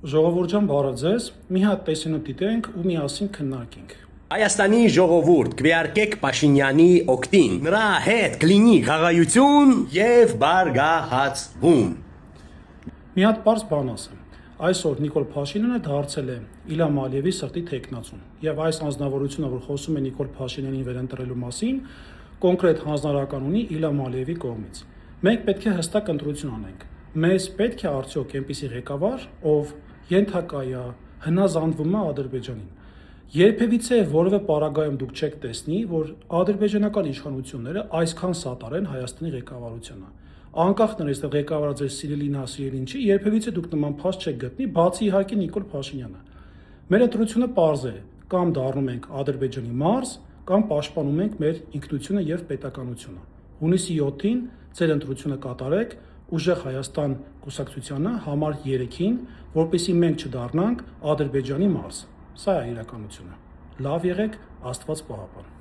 Ժողովուրդ ջան, բարև ձեզ։ Մի հատ տեսանյութ դիտենք ու միասին քննարկենք։ Հայաստանի ժողովուրդ քվեարկեք Փաշինյանի օգտին, նրա հետ կլինի խաղաղություն եւ բարգահացում։ Մի հատ պարզ բան ասեմ։ Այսօր Նիկոլ Փաշինյանը դարձել է Իլհամ Ալիևի սրտի թեկնածուն։ Եվ այս անձնավորությունը, որ խոսում է Նիկոլ Փաշինյանին վերընտրելու մասին, կոնկրետ հանձնարարական ունի Իլհամ Ալիևի կողմից։ Մենք պետք է հստակ ընտրություն անենք։ Մեզ պետք է արդյոք այնպիսի ղեկավար, ով ենթակա է, հնազանդվում է Ադրբեջանին։ Երբևիցե որևէ պարագայում դուք չեք տեսնի, որ ադրբեջանական իշխանությունները այսքան սատար են Հայաստանի ղեկավարությանը։ Անկախ նրանից, թե ղեկավարը ձեր սիրելին հասիրելին չի, երբևիցե դուք նման փաստ չեք գտնի, բացի իհարկե Նիկոլ Փաշինյանը։ Մեր ընտրությունը պարզ է, կամ դառնում ենք Ադրբեջանի մարզ, կամ պաշտպանում ենք մեր ինքնությունը եւ պետականությունը։ Հունիսի 7-ին ձեր ընտրությունը կատարեք Ուժեղ Հայաստան կուսակցությանը համար 3-ին, որպեսզի մենք չդառնանք Ադրբեջանի մարզ։ Սա է իրականությունը։ Լավ եղեք, Աստված պահապան։